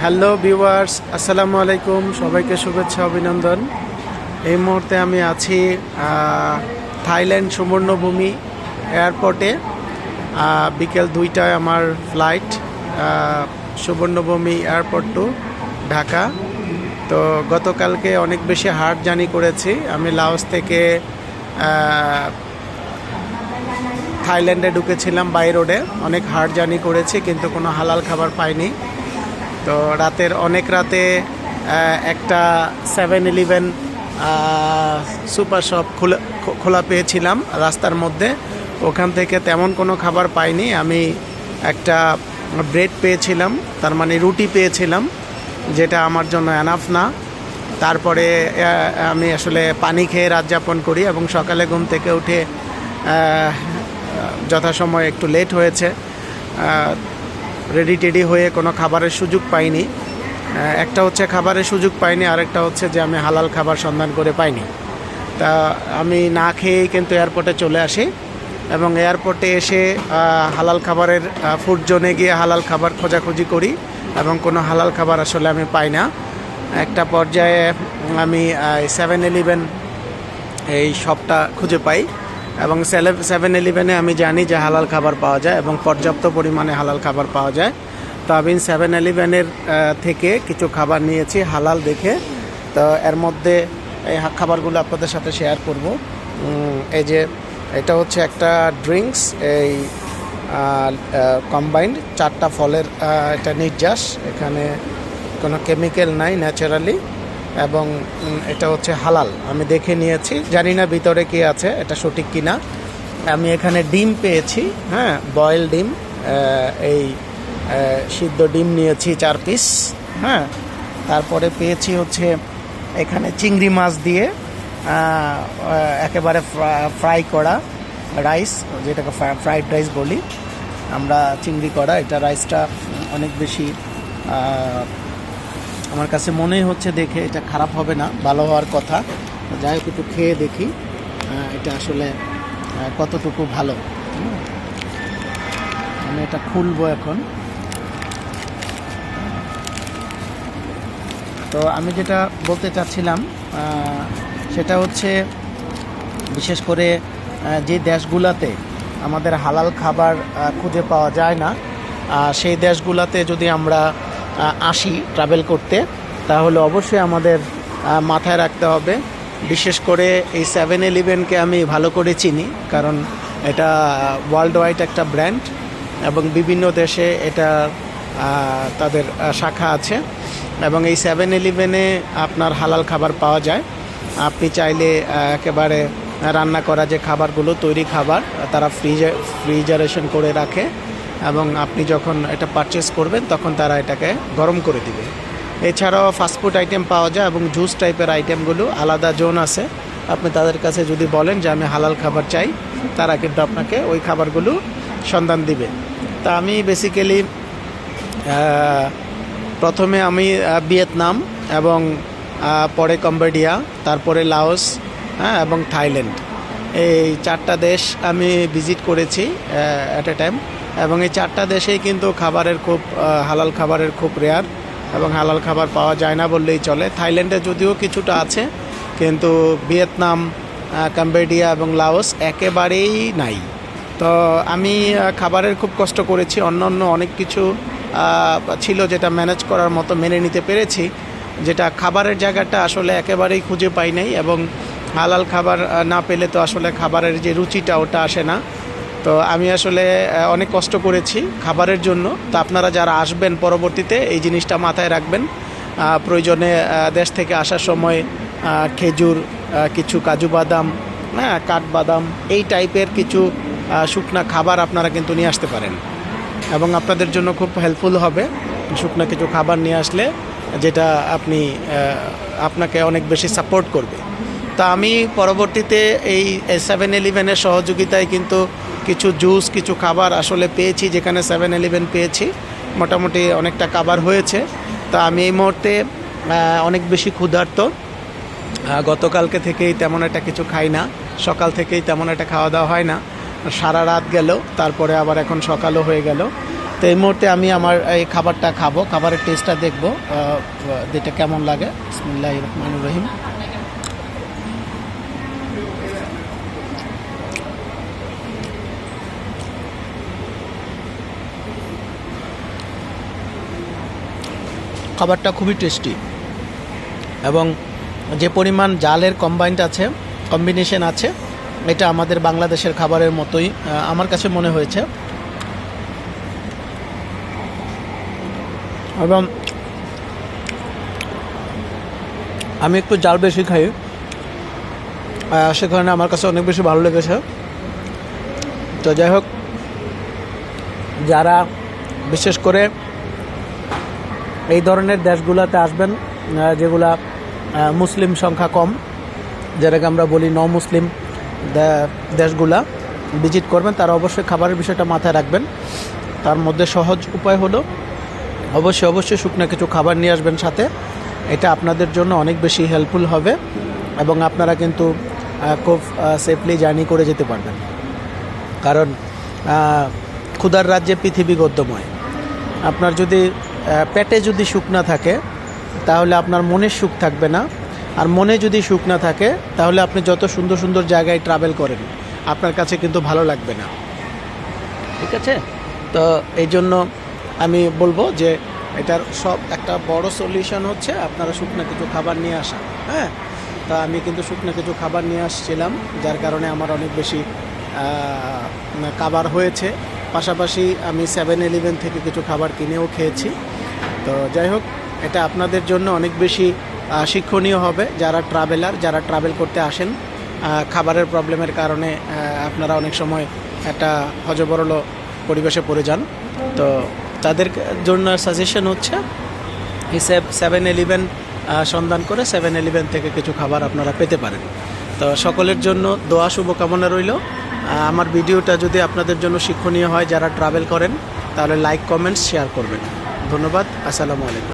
Hello viewers, আসসালামু আলাইকুম। সবাইকে শুভেচ্ছা অভিনন্দন। এই মুহূর্তে আমি আছি থাইল্যান্ড সুবর্ণভূমি এয়ারপোর্টে। বিকেল 2টায় আমার flight Suvarnabhumi airport to Dhaka. তো গতকালকে অনেক বেশি হার্ড জার্নি করেছি। আমি লাওস থেকে থাইল্যান্ডে ঢুকেছিলাম বাই রোডে। অনেক হার্ড জার্নি করেছি, কিন্তু কোনো হালাল খাবার পাইনি। তো অনেক রাতে একটা 7-Eleven সুপার শপ খোলা পেয়েছিলাম রাস্তার মধ্যে। ওখান থেকে তেমন কোনো খাবার পাইনি। আমি একটা ব্রেড পেয়েছিলাম, তার মানে রুটি পেয়েছিলাম, যেটা আমার জন্য এনাফ না। তারপরে আমি আসলে পানি খেয়ে রাত যাপন করি এবং সকালে ঘুম থেকে উঠে যথাসময় একটু লেট হয়েছে, রেডি হয়ে কোনো খাবারের সুযোগ পাইনি। একটা হচ্ছে খাবারের সুযোগ পাইনি, আরেকটা হচ্ছে যে আমি হালাল খাবার সন্ধান করে পাইনি। তা আমি না খেয়েই কিন্তু এয়ারপোর্টে চলে আসি এবং এয়ারপোর্টে এসে হালাল খাবারের ফুড জোনে গিয়ে হালাল খাবার খোঁজাখুঁজি করি এবং কোনো হালাল খাবার আসলে আমি পাই না। একটা পর্যায়ে আমি 7-Eleven এই শপটা খুঁজে পাই এবং 7-Eleven-এ আমি জানি যে হালাল খাবার পাওয়া যায় এবং পর্যাপ্ত পরিমাণে হালাল খাবার পাওয়া যায়। তো আমি 7-Eleven-এর থেকে কিছু খাবার নিয়েছি হালাল দেখে। তো এর মধ্যে এই খাবারগুলো আপনাদের সাথে শেয়ার করব। এই যে এটা হচ্ছে একটা ড্রিঙ্কস, এই কম্বাইন্ড 4টা ফলের এটা নির্যাস, এখানে কোনো কেমিক্যাল নাই, ন্যাচারালি, এবং এটা হচ্ছে হালাল। আমি দেখে নিয়েছি, জানি না ভিতরে কি আছে, এটা সঠিক কিনা। আমি এখানে ডিম পেয়েছি, হ্যাঁ, বয়েল ডিম, এই সিদ্ধ ডিম নিয়েছি 4 পিস, হ্যাঁ। তারপরে পেয়েছি হচ্ছে এখানে চিংড়ি মাছ দিয়ে একেবারে ফ্রাই করা রাইস, যেটাকে ফ্রাইড রাইস বলি আমরা, চিংড়ি করা। এটা রাইসটা অনেক বেশি আমার কাছে মনেই হচ্ছে দেখে এটা খারাপ হবে না, ভালো হওয়ার কথা। যাই হোক, একটু খেয়ে দেখি এটা আসলে কতটুকু ভালো। আমি এটা খুলবো এখন। তো আমি যেটা বলতে চাচ্ছিলাম সেটা হচ্ছে, বিশেষ করে যে দেশগুলোতে আমাদের হালাল খাবার খুঁজে পাওয়া যায় না, সেই দেশগুলোতে যদি আমরা আসি ট্রাভেল করতে, তাহলে অবশ্যই আমাদের মাথায় রাখতে হবে। বিশেষ করে এই 7-Eleven-কে আমি ভালো করে চিনি, কারণ এটা ওয়ার্ল্ড ওয়াইড একটা ব্র্যান্ড এবং বিভিন্ন দেশে এটা তাদের শাখা আছে। এবং এই 7-Eleven-এ আপনার হালাল খাবার পাওয়া যায়। আপনি চাইলে একেবারে রান্না করা যে খাবারগুলো, তৈরি খাবার, তারা ফ্রিজারেশন করে রাখে এবং আপনি যখন এটা পারচেস করবেন তখন তারা এটাকে গরম করে দিবে। এছাড়াও ফাস্টফুড আইটেম পাওয়া যায় এবং জুস টাইপের আইটেমগুলো আলাদা জোন আছে। আপনি তাদের কাছে যদি বলেন যে আমি হালাল খাবার চাই, তারা কিন্তু আপনাকে ওই খাবারগুলো সন্ধান দিবে। তা আমি বেসিক্যালি প্রথমে আমি ভিয়েতনাম এবং পরে কম্বোডিয়া, তারপরে লাওস, হ্যাঁ, এবং থাইল্যান্ড, এই 4টা দেশ আমি ভিজিট করেছি অ্যাট এ টাইম। এবং এই 4টা দেশেই কিন্তু খাবারের খুব হালাল খাবারের খুব রেয়ার এবং হালাল খাবার পাওয়া যায় না বললেই চলে। থাইল্যান্ডে যদিও কিছুটা আছে, কিন্তু ভিয়েতনাম, কম্বোডিয়া এবং লাওস একেবারেই নাই। তো আমি খাবারের খুব কষ্ট করেছি। অন্য অনেক কিছু ছিল যেটা ম্যানেজ করার মতো, মেনে নিতে পেরেছি। যেটা খাবারের জায়গাটা আসলে একেবারেই খুঁজে পাই নাই, এবং হালাল খাবার না পেলে তো আসলে খাবারের যে রুচিটা ওটা আসে না। তো আমি আসলে অনেক কষ্ট করেছি খাবারের জন্য। তো আপনারা যারা আসবেন পরবর্তীতে এই জিনিসটা মাথায় রাখবেন। প্রয়োজনে দেশ থেকে আসার সময় খেজুর, কিছু কাজু বাদাম, হ্যাঁ, কাঠবাদাম, এই টাইপের কিছু শুকনা খাবার আপনারা কিন্তু নিয়ে আসতে পারেন এবং আপনাদের জন্য খুব হেল্পফুল হবে শুকনা কিছু খাবার নিয়ে আসলে, যেটা আপনাকে অনেক বেশি সাপোর্ট করবে। তা আমি পরবর্তীতে এই 7-Eleven-এর সহযোগিতায় কিন্তু কিছু জুস, কিছু খাবার আসলে পেয়েছি, যেখানে 7-Eleven পেয়েছি। মোটামুটি অনেকটা খাবার হয়েছে। তা আমি এই মুহূর্তে অনেক বেশি ক্ষুধার্ত। গতকালকে থেকেই তেমন একটা কিছু খাই না, সকাল থেকেই তেমন একটা খাওয়া দাওয়া হয় না, সারা রাত গেল, তারপরে আবার এখন সকালও হয়ে গেল। তো এই মুহূর্তে আমি আমার এই খাবারটা খাবো, খাবারের টেস্টটা দেখবো যেটা কেমন লাগে। বিসমিল্লাহির রহমানির রহিম। খাবারটা খুবই টেস্টি এবং যে পরিমাণ জালের কম্বিনেশন আছে এটা আমাদের বাংলাদেশের খাবারের মতোই আমার কাছে মনে হয়েছে। এবং আমি একটু জাল বেশি খাই, সে কারণে আমার কাছে অনেক বেশি ভালো লেগেছে। তো যাই হোক, যারা বিশেষ করে এই ধরনের দেশগুলোতে আসবেন যেগুলা মুসলিম সংখ্যা কম, যেটাকে আমরা বলি ন মুসলিম দেশগুলা ভিজিট করবেন, তারা অবশ্যই খাবারের বিষয়টা মাথায় রাখবেন। তার মধ্যে সহজ উপায় হলো অবশ্যই শুকনো কিছু খাবার নিয়ে আসবেন সাথে। এটা আপনাদের জন্য অনেক বেশি হেল্পফুল হবে এবং আপনারা কিন্তু খুব সেফলি জার্নি করে যেতে পারবেন। কারণ ক্ষুধার রাজ্যে পৃথিবী গদ্যময়। আপনার যদি পেটে যদি সুখ না থাকে তাহলে আপনার মনের সুখ থাকবে না, আর মনে যদি সুখ না থাকে তাহলে আপনি যত সুন্দর সুন্দর জায়গায় ট্রাভেল করেন আপনার কাছে কিন্তু ভালো লাগবে না। ঠিক আছে? তো এই জন্য আমি বলবো যে এটার সব একটা বড় সলিউশন হচ্ছে আপনারা শুকনো কিছু খাবার নিয়ে আসা। হ্যাঁ, তা আমি কিন্তু শুকনো কিছু খাবার নিয়ে আসছিলাম, যার কারণে আমার অনেক বেশি খাবার হয়েছে। পাশাপাশি আমি 7-Eleven থেকে কিছু খাবার কিনেও খেয়েছি। তো যাই হোক, এটা আপনাদের জন্য অনেক বেশি শিক্ষণীয় হবে। যারা ট্রাভেল করতে আসেন, খাবারের প্রবলেমের কারণে আপনারা অনেক সময় একটা হযবরল পরিবেশে পড়ে যান। তো তাদের জন্য সাজেশন হচ্ছে এই 7-Eleven সন্ধান করে 7-Eleven থেকে কিছু খাবার আপনারা পেতে পারেন। তো সকলের জন্য দোয়া শুভকামনা রইল। আমার ভিডিওটা যদি আপনাদের জন্য শিক্ষণীয় হয়, যারা ট্রাভেল করেন, তাহলে লাইক, কমেন্টস, শেয়ার করবেন। ধন্যবাদ। আসসালামু আলাইকুম।